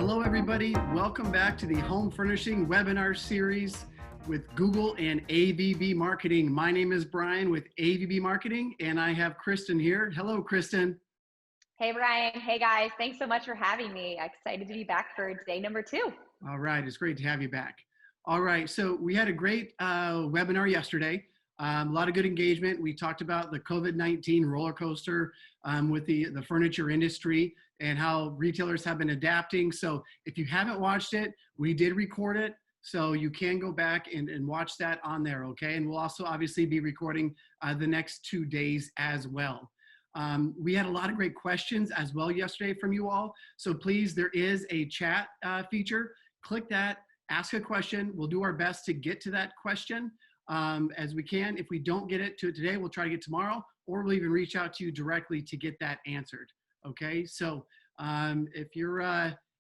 Hello, everybody. Welcome back to the Home Furnishing webinar series with Google and AVB Marketing. My name is Brian with AVB Marketing, and I have Kristen here. Hello, Kristen. Hey, Brian. Hey, guys. Thanks so much for having me. Excited to be back for day number 2. All right. It's great to have you back. All right. So we had a great webinar yesterday. A lot of good engagement. We talked about the COVID-19 roller coaster with the furniture industry and how retailers have been adapting. So if you haven't watched it, we did record it. So you can go back and watch that on there, okay? And we'll also obviously be recording the next 2 days as well. We had a lot of great questions as well yesterday from you all. So please, there is a chat feature. Click that, ask a question. We'll do our best to get to that question as we can. If we don't get it to today, we'll try to get tomorrow, or we'll even reach out to you directly to get that answered. Okay, so if you're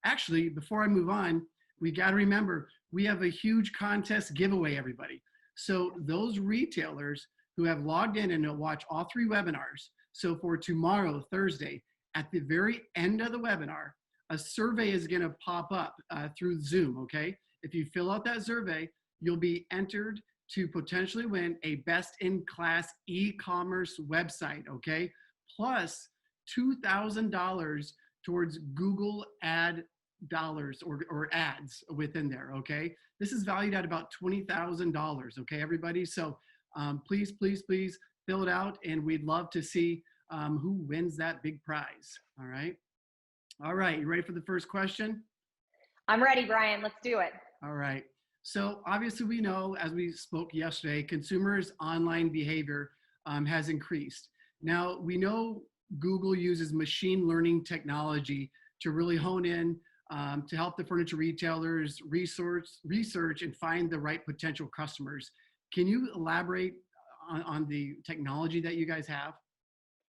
actually, before I move on, we got to remember we have a huge contest giveaway, everybody. So those retailers who have logged in and will watch all 3 webinars. So for tomorrow, Thursday, at the very end of the webinar, a survey is going to pop up through Zoom. Okay, if you fill out that survey, you'll be entered to potentially win a best-in-class e-commerce website, okay? Plus $2,000 towards Google ad dollars or ads within there, okay? This is valued at about $20,000, okay, everybody? So please, please, please fill it out, and we'd love to see who wins that big prize, all right? All right, you ready for the first question? I'm ready, Brian. Let's do it. All right. So obviously we know, as we spoke yesterday, consumers' online behavior has increased. Now we know Google uses machine learning technology to really hone in to help the furniture retailers research and find the right potential customers. Can you elaborate on the technology that you guys have?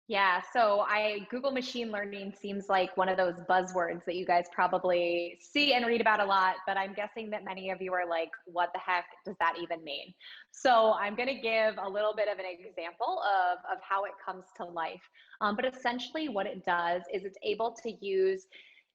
Yeah, so Google machine learning seems like one of those buzzwords that you guys probably see and read about a lot, but I'm guessing that many of you are like, what the heck does that even mean? So I'm going to give a little bit of an example of how it comes to life. But essentially what it does is it's able to use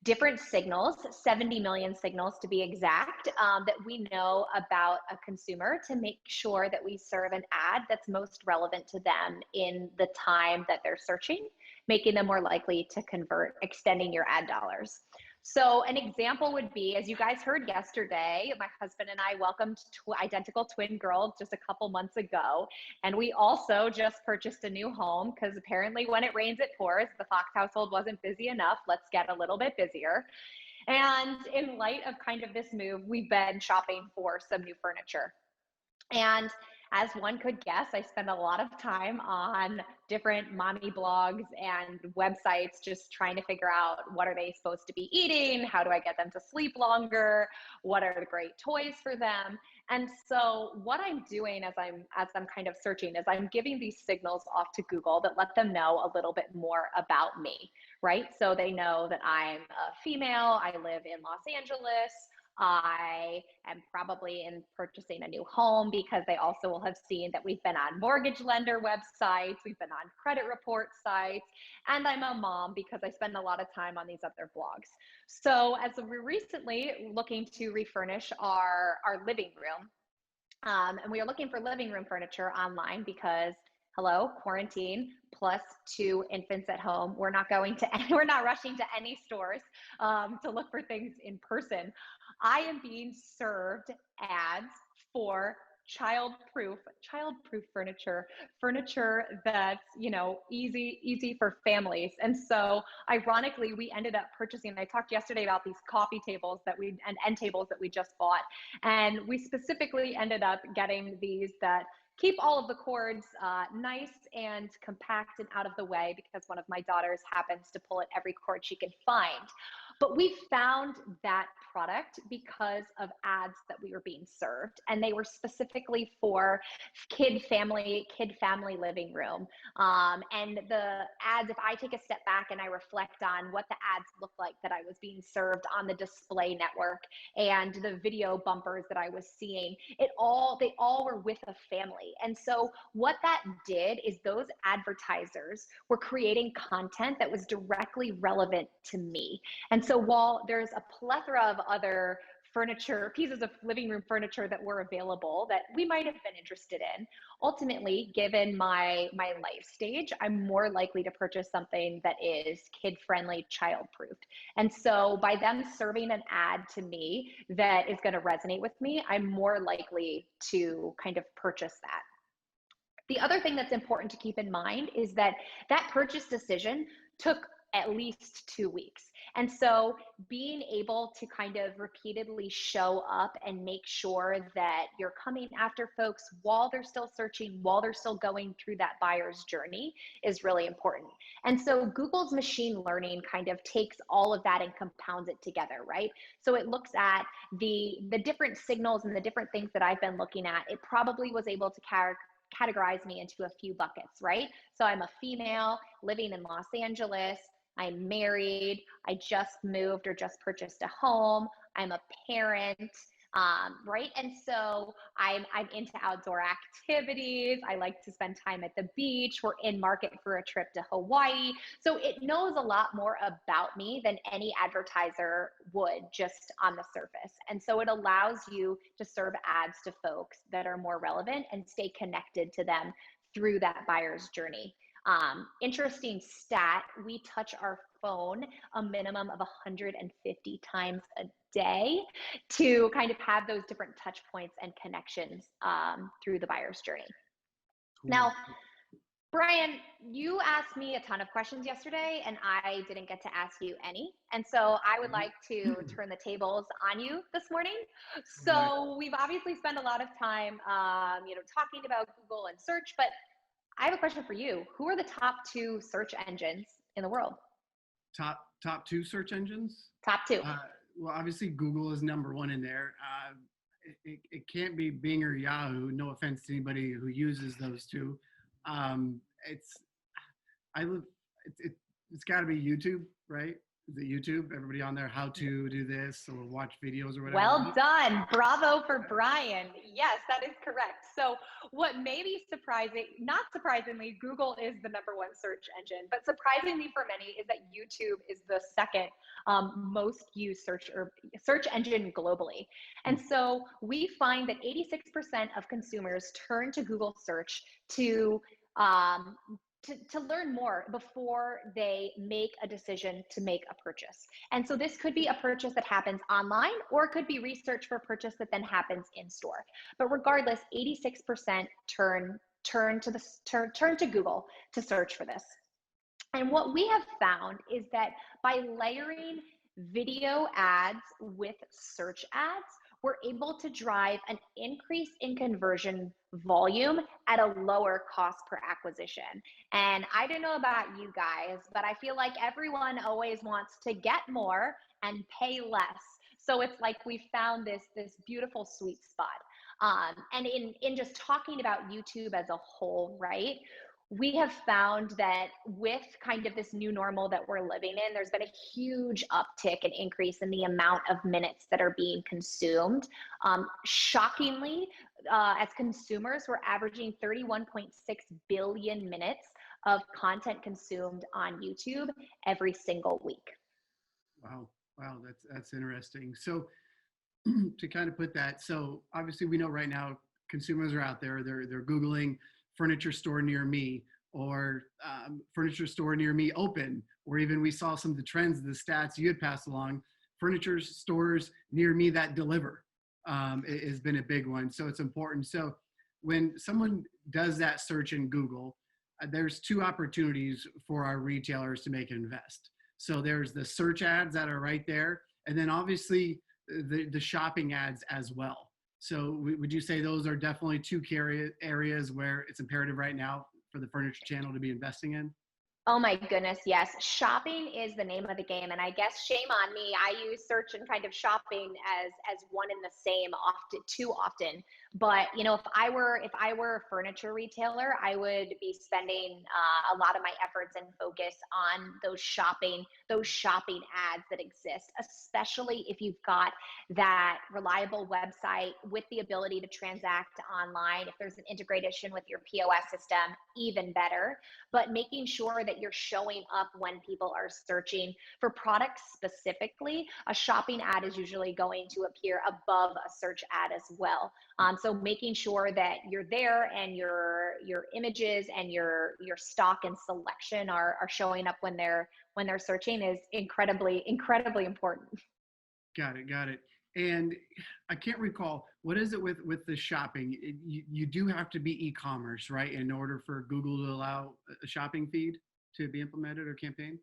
different signals, 70 million signals to be exact, that we know about a consumer to make sure that we serve an ad that's most relevant to them in the time that they're searching, making them more likely to convert, extending your ad dollars. So an example would be, as you guys heard yesterday, my husband and I welcomed identical twin girls just a couple months ago. And we also just purchased a new home because apparently when it rains, it pours. The Fox household wasn't busy enough. Let's get a little bit busier. And in light of kind of this move, we've been shopping for some new furniture. And as one could guess, I spend a lot of time on different mommy blogs and websites just trying to figure out what are they supposed to be eating, how do I get them to sleep longer, what are the great toys for them. And so what I'm doing as I'm kind of searching is I'm giving these signals off to Google that let them know a little bit more about me, right? So they know that I'm a female, I live in Los Angeles, I am probably in purchasing a new home because they also will have seen that we've been on mortgage lender websites, we've been on credit report sites, and I'm a mom because I spend a lot of time on these other blogs. So as we're recently looking to refurnish our living room, and we are looking for living room furniture online because hello, quarantine, plus 2 infants at home. We're not rushing to any stores to look for things in person. I am being served ads for child-proof furniture that's, easy for families. And so ironically, we ended up purchasing, I talked yesterday about these coffee tables and end tables that we just bought. And we specifically ended up getting these that keep all of the cords nice and compact and out of the way because one of my daughters happens to pull at every cord she can find. But we found that product because of ads that we were being served, and they were specifically for kid family living room. And the ads, if I take a step back and I reflect on what the ads look like that I was being served on the display network and the video bumpers that I was seeing, they all were with a family. And so what that did is those advertisers were creating content that was directly relevant to me. And so while there's a plethora of other furniture, pieces of living room furniture that were available that we might have been interested in, ultimately, given my life stage, I'm more likely to purchase something that is kid friendly, child proofed. And so by them serving an ad to me that is going to resonate with me, I'm more likely to kind of purchase that. The other thing that's important to keep in mind is that that purchase decision took at least 2 weeks. And so being able to kind of repeatedly show up and make sure that you're coming after folks while they're still searching, while they're still going through that buyer's journey is really important. And so Google's machine learning kind of takes all of that and compounds it together, right? So it looks at the different signals and the different things that I've been looking at. It probably was able to categorize me into a few buckets, right? So I'm a female living in Los Angeles. I'm married. I just moved or just purchased a home. I'm a parent, right? And so I'm into outdoor activities. I like to spend time at the beach. We're in market for a trip to Hawaii. So it knows a lot more about me than any advertiser would just on the surface. And so it allows you to serve ads to folks that are more relevant and stay connected to them through that buyer's journey. Interesting stat, we touch our phone a minimum of 150 times a day to kind of have those different touch points and connections through the buyer's journey. Cool. Now, Brian, you asked me a ton of questions yesterday and I didn't get to ask you any. And so I would like to turn the tables on you this morning. So we've obviously spent a lot of time, talking about Google and search, but I have a question for you. Who are the top 2 search engines in the world? Top 2 search engines? Top 2. Well, obviously Google is number 1 in there. It can't be Bing or Yahoo. No offense to anybody who uses those 2. It's got to be YouTube, right? Is it YouTube? Everybody on there, how to do this or watch videos or whatever. Well done. Bravo for Brian. Yes, that is correct. So what may be surprising, not surprisingly, Google is the number 1 search engine, but surprisingly for many is that YouTube is the second most used search engine globally. And so we find that 86% of consumers turn to Google search to learn more before they make a decision to make a purchase. And so this could be a purchase that happens online, or it could be research for a purchase that then happens in store. But regardless, 86% turn to Google to search for this. And what we have found is that by layering video ads with search ads, we're able to drive an increase in conversion volume at a lower cost per acquisition. And I don't know about you guys, but I feel like everyone always wants to get more and pay less. So it's like we found this beautiful sweet spot. And in just talking about YouTube as a whole, right? We have found that with kind of this new normal that we're living in, there's been a huge uptick and increase in the amount of minutes that are being consumed. Shockingly, as consumers, we're averaging 31.6 billion minutes of content consumed on YouTube every single week. Wow, that's interesting. So to kind of put that, so obviously we know right now consumers are out there, they're Googling furniture store near me, or furniture store near me open, or even we saw some of the trends, the stats you had passed along, furniture stores near me that deliver has been a big one. So it's important. So when someone does that search in Google, there's 2 opportunities for our retailers to make an invest. So there's the search ads that are right there, and then obviously the shopping ads as well. So would you say those are definitely 2 key areas where it's imperative right now for the furniture channel to be investing in? Oh my goodness, yes. Shopping is the name of the game. And I guess shame on me. I use search and kind of shopping as one and the same often, too often. But if I were a furniture retailer, I would be spending a lot of my efforts and focus on those shopping ads that exist, especially if you've got that reliable website with the ability to transact online. If there's an integration with your POS system, even better. But making sure that you're showing up when people are searching for products specifically, a shopping ad is usually going to appear above a search ad as well. So making sure that you're there and your images and your stock and selection are showing up when they're searching is incredibly important. Got it. Got it. And I can't recall, what is it with the shopping? You do have to be e-commerce, right, in order for Google to allow a shopping feed to be implemented or campaign?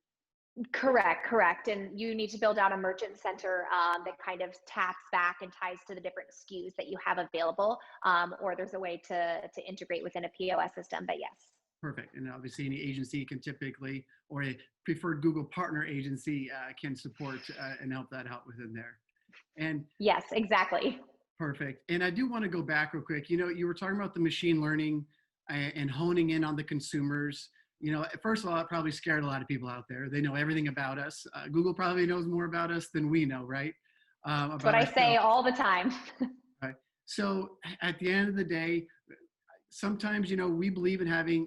Correct. And you need to build out a merchant center that kind of taps back and ties to the different SKUs that you have available, or there's a way to integrate within a POS system. But yes. Perfect. And obviously, any agency can typically, or a preferred Google partner agency can support and help that out within there. And Yes, exactly. perfect. And I do want to go back real quick. You were talking about the machine learning and honing in on the consumers. First of all, it probably scared a lot of people out there. They know everything about us. Google probably knows more about us than we know, right? That's what About I say ourselves. all the time. Right. So at the end of the day, sometimes, we believe in having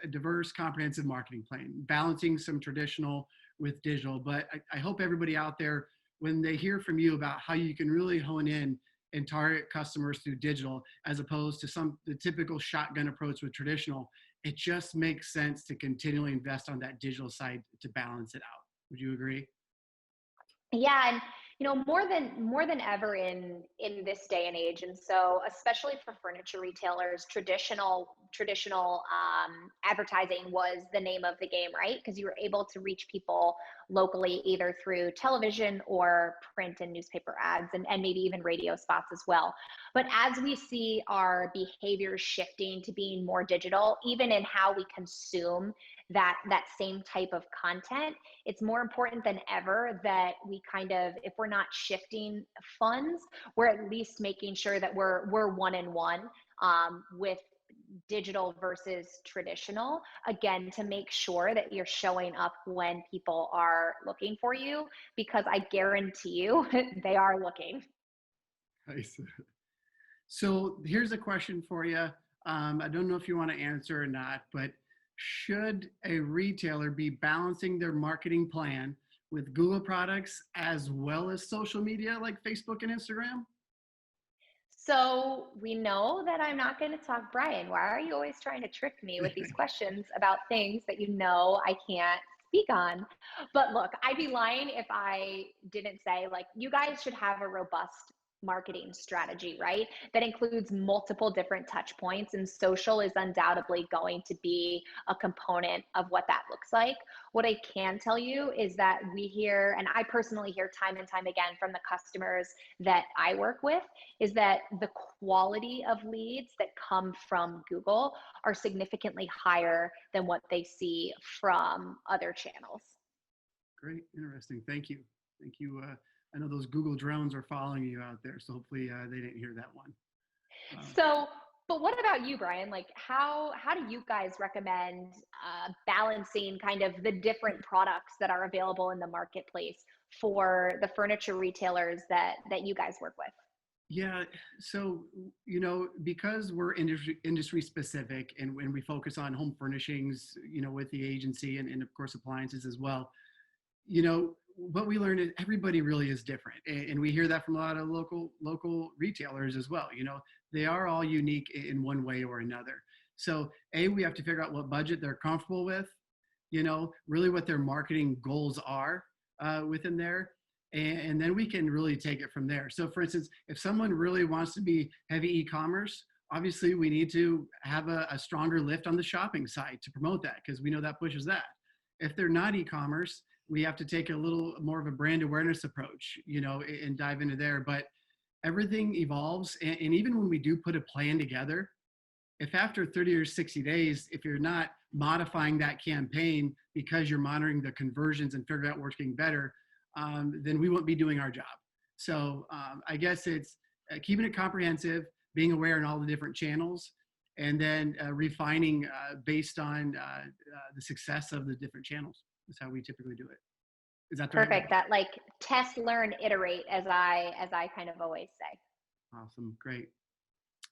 a diverse, comprehensive marketing plan, balancing some traditional with digital. But I hope everybody out there, when they hear from you about how you can really hone in and target customers through digital, as opposed to the typical shotgun approach with traditional, it just makes sense to continually invest on that digital side to balance it out. Would you agree? Yeah, and more than ever in this day and age, and so especially for furniture retailers, traditional advertising was the name of the game, right? Because you were able to reach people locally either through television or print and newspaper ads, and maybe even radio spots as well. But as we see our behaviors shifting to being more digital, even in how we consume that same type of content, it's more important than ever that we kind of, if we're not shifting funds, we're at least making sure that we're one in one with digital versus traditional, again, to make sure that you're showing up when people are looking for you, because I guarantee you they are looking. Nice. So here's a question for you. I don't know if you want to answer or not, but should a retailer be balancing their marketing plan with Google products as well as social media like Facebook and Instagram? So we know that I'm not going to talk. Brian, why are you always trying to trick me with these questions about things that I can't speak on? But look, I'd be lying if I didn't say, like, you guys should have a robust marketing strategy, right? That includes multiple different touch points, and social is undoubtedly going to be a component of what that looks like. What I can tell you is that we hear, and I personally hear time and time again from the customers that I work with, is that the quality of leads that come from Google are significantly higher than what they see from other channels. Great, interesting. Thank you. Thank you. I know those Google drones are following you out there, so hopefully they didn't hear that one. Uh, So, but what about you, Brian? Like, how do you guys recommend balancing kind of the different products that are available in the marketplace for the furniture retailers that you guys work with? yeah, so because we're industry specific, and when we focus on home furnishings, with the agency and of course appliances as well, what we learned is everybody really is different, and we hear that from a lot of local retailers as well. They are all unique in one way or another. So we have to figure out what budget they're comfortable with, really what their marketing goals are within there, and then we can really take it from there. So for instance, if someone really wants to be heavy e-commerce, obviously we need to have a stronger lift on the shopping side to promote that, because we know that pushes that. If they're not e-commerce, we have to take a little more of a brand awareness approach, and dive into there. But everything evolves. And even when we do put a plan together, if after 30 or 60 days, if you're not modifying that campaign because you're monitoring the conversions and figuring out what's getting better, then we won't be doing our job. So I guess it's keeping it comprehensive, being aware in all the different channels, and then refining based on the success of the different channels. That's how we typically do it. Is that the right way? Perfect. That like test, learn, iterate, as I kind of always say. Awesome. Great.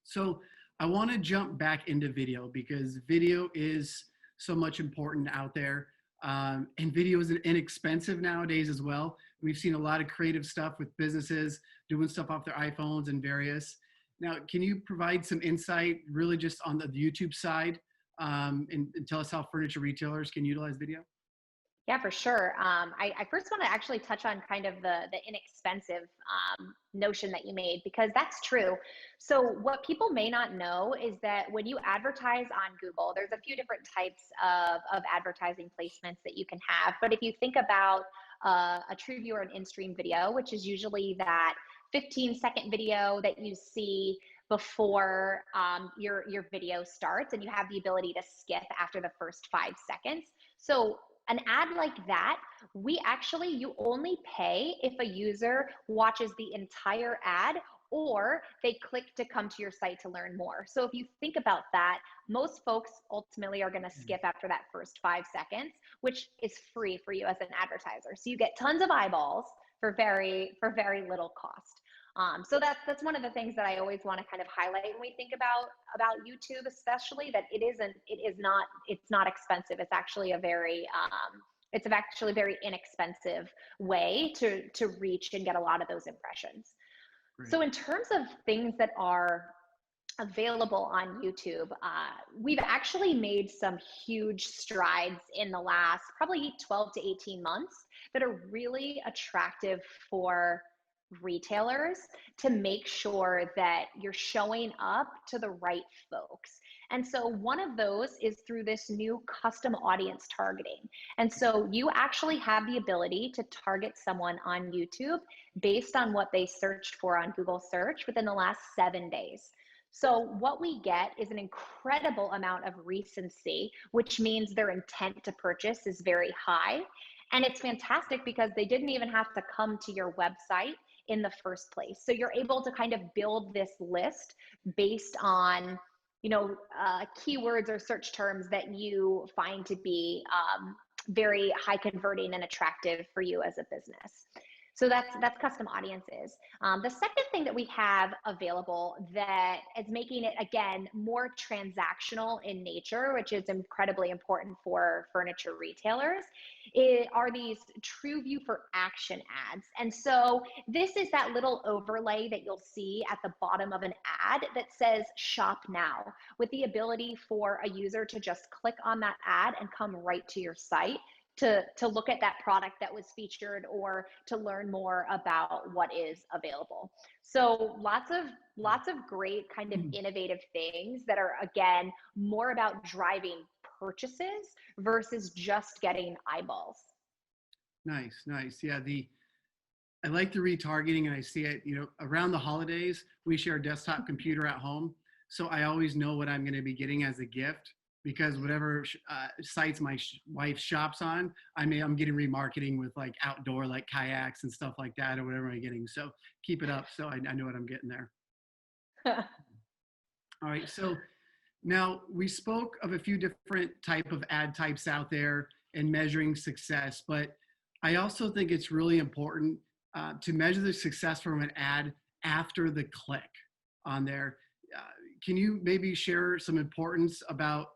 So I want to jump back into video because video is so much important out there. And video is inexpensive nowadays as well. We've seen a lot of creative stuff with businesses doing stuff off their iPhones and various. Now, can you provide some insight really just on the YouTube side and tell us how furniture retailers can utilize video? Yeah, for sure. I first want to actually touch on kind of the inexpensive notion that you made, because that's true. So what people may not know is that when you advertise on Google, there's a few different types of advertising placements that you can have. But if you think about a true view or an in-stream video, which is usually that 15-second video that you see before your video starts, and you have the ability to skip after the first 5 seconds. So an ad like that, you only pay if a user watches the entire ad or they click to come to your site to learn more. So if you think about that, most folks ultimately are going to skip after that first 5 seconds, which is free for you as an advertiser. So you get tons of eyeballs for very little cost. So that's one of the things that I always want to kind of highlight when we think about YouTube, especially, that it's not expensive. It's actually it's actually a very inexpensive way to reach and get a lot of those impressions. Great. So in terms of things that are available on YouTube, we've actually made some huge strides in the last probably 12 to 18 months that are really attractive for retailers to make sure that you're showing up to the right folks. And so one of those is through this new custom audience targeting. And so you actually have the ability to target someone on YouTube based on what they searched for on Google search within the last 7 days. So what we get is an incredible amount of recency, which means their intent to purchase is very high. And it's fantastic because they didn't even have to come to your website in the first place. So you're able to kind of build this list based on, keywords or search terms that you find to be very high converting and attractive for you as a business. So that's custom audiences. The second thing that we have available that is making it, again, more transactional in nature, which is incredibly important for furniture retailers, are these True View for Action ads. And so this is that little overlay that you'll see at the bottom of an ad that says shop now, with the ability for a user to just click on that ad and come right to your site to look at that product that was featured or to learn more about what is available. So lots of great kind of innovative things that are, again, more about driving purchases versus just getting eyeballs. Nice. Yeah, I like the retargeting, and I see it, around the holidays, we share a desktop computer at home. So I always know what I'm going to be getting as a gift, because whatever sites my wife shops on, I'm getting remarketing with like outdoor, like kayaks and stuff like that, or whatever I'm getting. So keep it up. So I know what I'm getting there. All right. So now we spoke of a few different type of ad types out there and measuring success, but I also think it's really important to measure the success from an ad after the click on there. Can you maybe share some importance about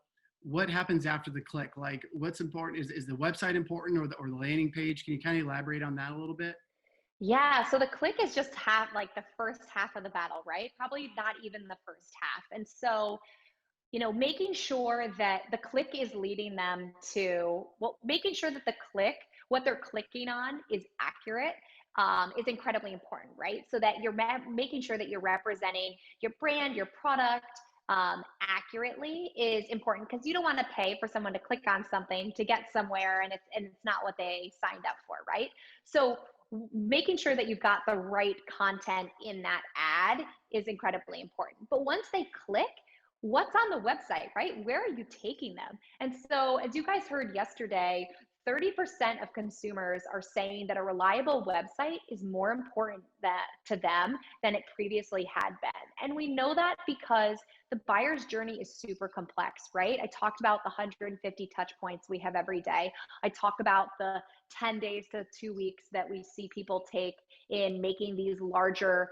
what happens after the click? Like, what's important? Is the website important, or the landing page? Can you kind of elaborate on that a little bit? Yeah, so the click is just like the first half of the battle, right? Probably not even the first half. And so, making sure that the click is leading them to, making sure that the click, what they're clicking on, is accurate, is incredibly important, right? So that you're making sure that you're representing your brand, your product, accurately is important, because you don't want to pay for someone to click on something to get somewhere and it's not what they signed up for, right? So making sure that you've got the right content in that ad is incredibly important. But once they click, what's on the website, right? Where are you taking them? And so, as you guys heard yesterday, 30% of consumers are saying that a reliable website is more important to them than it previously had been. And we know that because the buyer's journey is super complex, right? I talked about the 150 touch points we have every day. I talk about the 10 days to 2 weeks that we see people take in making these larger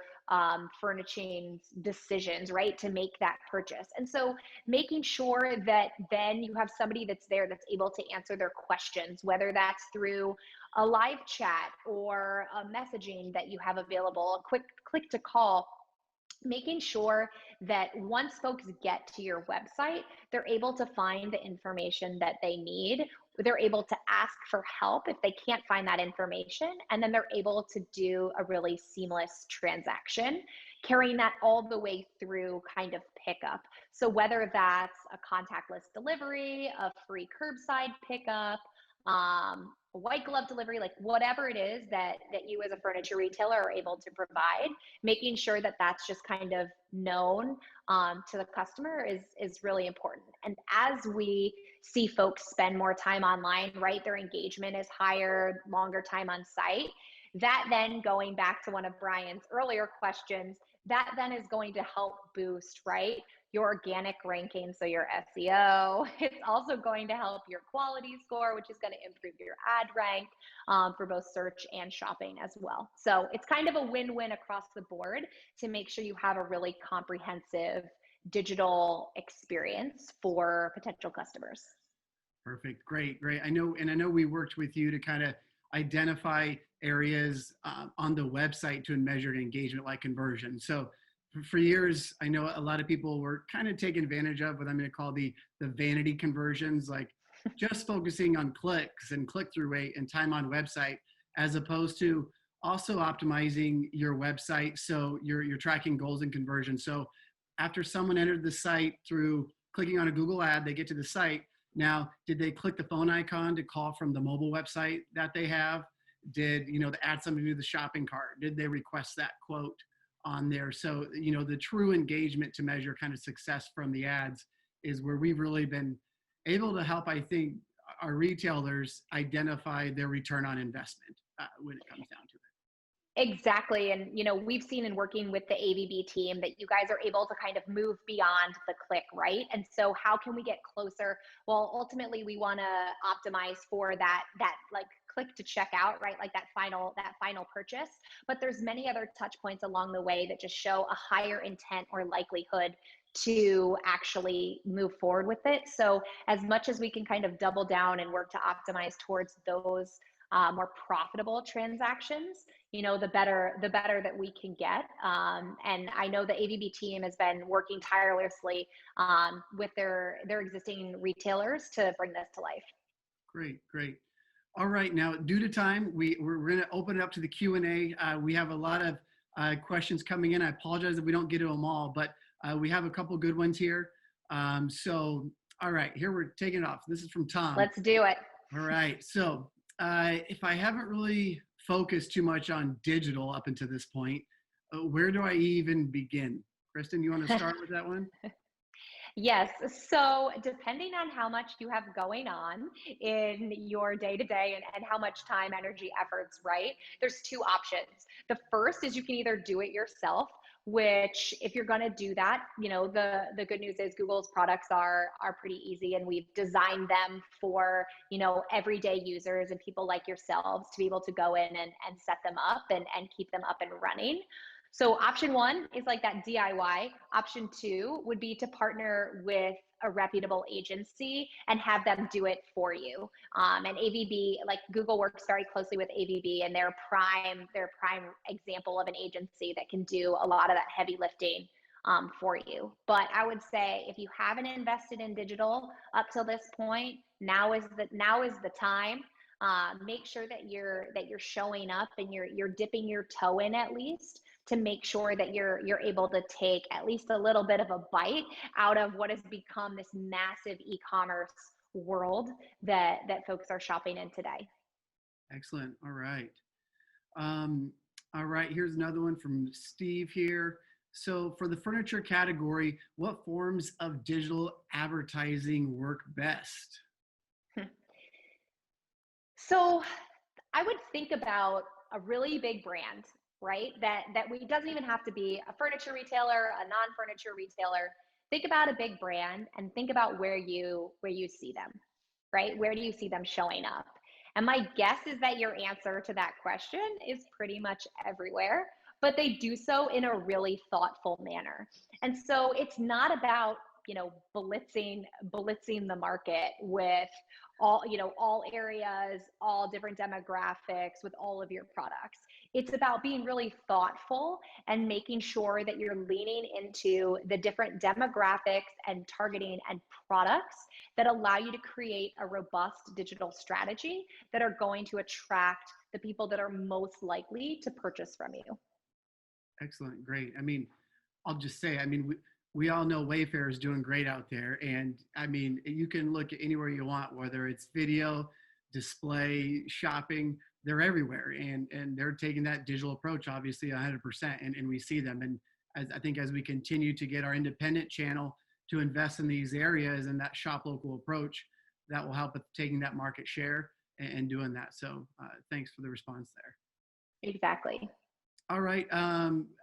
furnishings decisions, right, to make that purchase. And so making sure that then you have somebody that's there that's able to answer their questions, whether that's through a live chat or a messaging that you have available, a quick click to call, making sure that once folks get to your website, they're able to find the information that they need. They're able to ask for help if they can't find that information, and then they're able to do a really seamless transaction, carrying that all the way through kind of pickup. So whether that's a contactless delivery, a free curbside pickup, a white glove delivery, like whatever it is that you as a furniture retailer are able to provide, making sure that that's just kind of known to the customer is really important. And as we see folks spend more time online, right, their engagement is higher, longer time on site. That then, going back to one of Brian's earlier questions, that then is going to help boost, right, your organic ranking, so your SEO. It's also going to help your quality score, which is going to improve your ad rank for both search and shopping as well. So it's kind of a win-win across the board to make sure you have a really comprehensive digital experience for potential customers. Perfect. Great. Great. I know we worked with you to kind of identify areas on the website to measure engagement like conversion. So for years, I know a lot of people were kind of taking advantage of what I'm going to call the vanity conversions, like just focusing on clicks and click-through rate and time on website, as opposed to also optimizing your website so you're tracking goals and conversion. So after someone entered the site through clicking on a Google ad, they get to the site. Now, did they click the phone icon to call from the mobile website that they have? Did, to add something to the shopping cart? Did they request that quote on there? So, the true engagement to measure kind of success from the ads is where we've really been able to help, I think, our retailers identify their return on investment when it comes down to it. Exactly. And, we've seen in working with the AVB team that you guys are able to kind of move beyond the click, right? And so how can we get closer? Well, ultimately we want to optimize for that like click to check out, right? Like that final purchase. But there's many other touch points along the way that just show a higher intent or likelihood to actually move forward with it. So as much as we can kind of double down and work to optimize towards those more profitable transactions, the better that we can get. And I know the AVB team has been working tirelessly with their existing retailers to bring this to life. Great, great. All right, now due to time, we're going to open it up to the Q&A. We have a lot of questions coming in. I apologize if we don't get to them all, but we have a couple good ones here. So, all right, here we're taking it off. This is from Tom. Let's do it. All right, so if I haven't really focused too much on digital up until this point, where do I even begin? Kristen, you want to start with that one? Yes. So depending on how much you have going on in your day to day and how much time, energy, efforts, right? There's two options. The first is you can either do it yourself, which if you're going to do that, the good news is Google's products are pretty easy, and we've designed them for, everyday users and people like yourselves to be able to go in and set them up and keep them up and running. So option one is like that DIY. Option two would be to partner with a reputable agency and have them do it for you. And AVB, like Google works very closely with AVB, and they're prime example of an agency that can do a lot of that heavy lifting for you. But I would say if you haven't invested in digital up till this point, now is the time. Make sure that you're showing up and you're dipping your toe in at least, to make sure that you're able to take at least a little bit of a bite out of what has become this massive e-commerce world that folks are shopping in today. Excellent. All right. All right. Here's another one from Steve here. So for the furniture category, what forms of digital advertising work best? So I would think about a really big brand, right? That we doesn't even have to be a furniture retailer, a non-furniture retailer. Think about a big brand and think about where you see them, right? Where do you see them showing up? And my guess is that your answer to that question is pretty much everywhere, but they do so in a really thoughtful manner. And so it's not about, blitzing the market with all areas, all different demographics with all of your products. It's about being really thoughtful and making sure that you're leaning into the different demographics and targeting and products that allow you to create a robust digital strategy that are going to attract the people that are most likely to purchase from you. Excellent. Great. I mean, I'll just say, we all know Wayfair is doing great out there. And I mean, you can look at anywhere you want, whether it's video, display, shopping, they're everywhere. And they're taking that digital approach, obviously 100%. And we see them. And as we continue to get our independent channel to invest in these areas and that shop local approach, that will help with taking that market share and doing that. So thanks for the response there. Exactly. All right.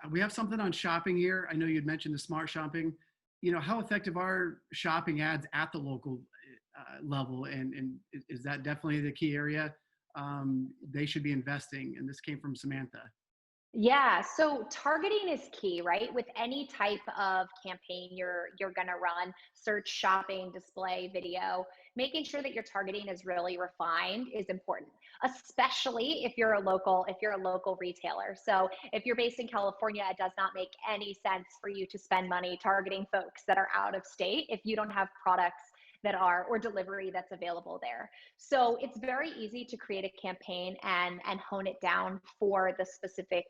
We have something on shopping here. I know you'd mentioned the smart shopping. How effective are shopping ads at the local level? And is that definitely the key area they should be investing? And this came from Samantha. Yeah, so targeting is key, right? With any type of campaign you're gonna run, search, shopping, display, video, making sure that your targeting is really refined is important, especially if you're a local retailer. So if you're based in California, it does not make any sense for you to spend money targeting folks that are out of state if you don't have products that are or delivery that's available there. So it's very easy to create a campaign and hone it down for the specific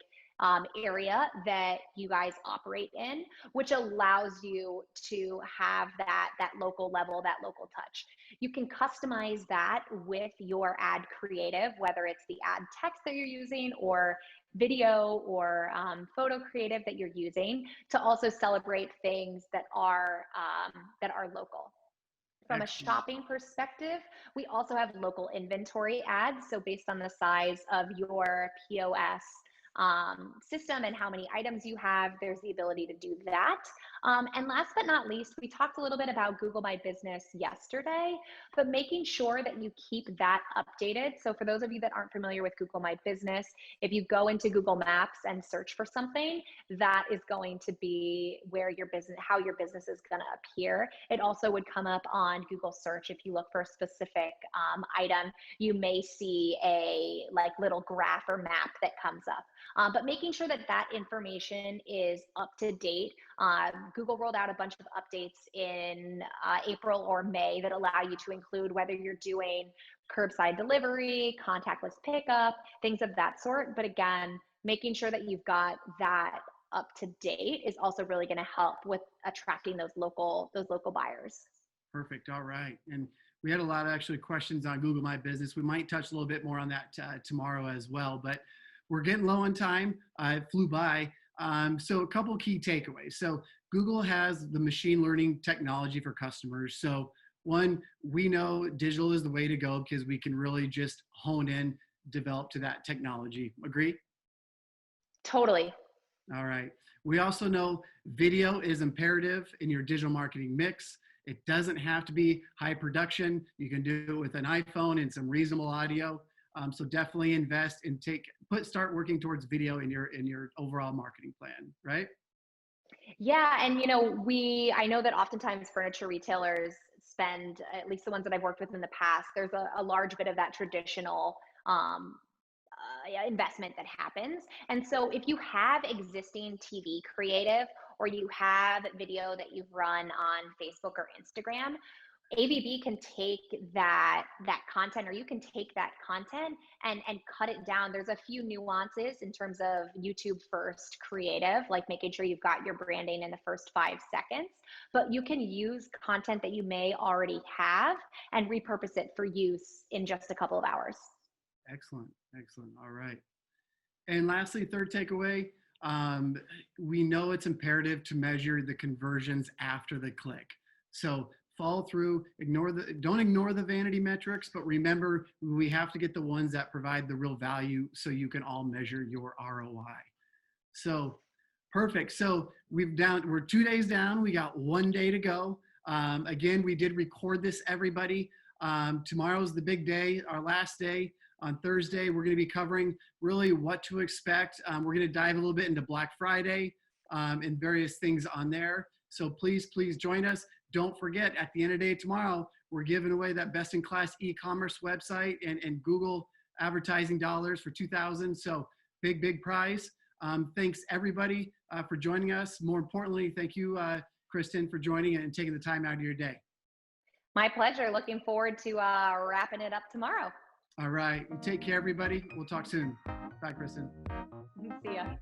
area that you guys operate in, which allows you to have that local level, that local touch. You can customize that with your ad creative, whether it's the ad text that you're using or video or photo creative that you're using to also celebrate things that are local. From a Excellent. shopping perspective, we also have local inventory ads. So based on the size of your POS system and how many items you have, there's the ability to do that. And last but not least, we talked a little bit about Google My Business yesterday, but making sure that you keep that updated. So for those of you that aren't familiar with Google My Business, if you go into Google Maps and search for something, that is going to be where how your business is going to appear. It also would come up on Google search. If you look for a specific item, you may see a little graph or map that comes up. But making sure that that information is up to date. Google rolled out a bunch of updates in April or May that allow you to include whether you're doing curbside delivery, contactless pickup, things of that sort. But again, making sure that you've got that up to date is also really going to help with attracting those local buyers. Perfect. All right. And we had a lot of actually questions on Google My Business. We might touch a little bit more on that tomorrow as well, but we're getting low on time. It flew by. So a couple key takeaways. So Google has the machine learning technology for customers. So one, we know digital is the way to go because we can really just hone in, develop to that technology. Agree? Totally. All right. We also know video is imperative in your digital marketing mix. It doesn't have to be high production. You can do it with an iPhone and some reasonable audio. So definitely invest and start working towards video in your overall marketing plan, right? Yeah, and I know that oftentimes furniture retailers spend, at least the ones that I've worked with in the past, there's a large bit of that traditional yeah, investment that happens. And so if you have existing TV creative or you have video that you've run on Facebook or Instagram, ABB can take that content, or you can take that content and cut it down. There's a few nuances in terms of YouTube first creative, like making sure you've got your branding in the first 5 seconds, but you can use content that you may already have and repurpose it for use in just a couple of hours. Excellent. Excellent. All right. And lastly, third takeaway, we know it's imperative to measure the conversions after the click. So follow through, don't ignore the vanity metrics, but remember, we have to get the ones that provide the real value so you can all measure your ROI. So perfect. So we're 2 days down. We got 1 day to go. Again, we did record this, everybody. Tomorrow's the big day, our last day. On Thursday, we're going to be covering really what to expect. We're going to dive a little bit into Black Friday and various things on there. So please join us. Don't forget, at the end of the day tomorrow, we're giving away that best-in-class e-commerce website and Google advertising dollars for 2000. So big prize. Thanks everybody for joining us. More importantly, thank you, Kristen, for joining and taking the time out of your day. My pleasure. Looking forward to wrapping it up tomorrow. All right. Take care, everybody. We'll talk soon. Bye, Kristen. See ya.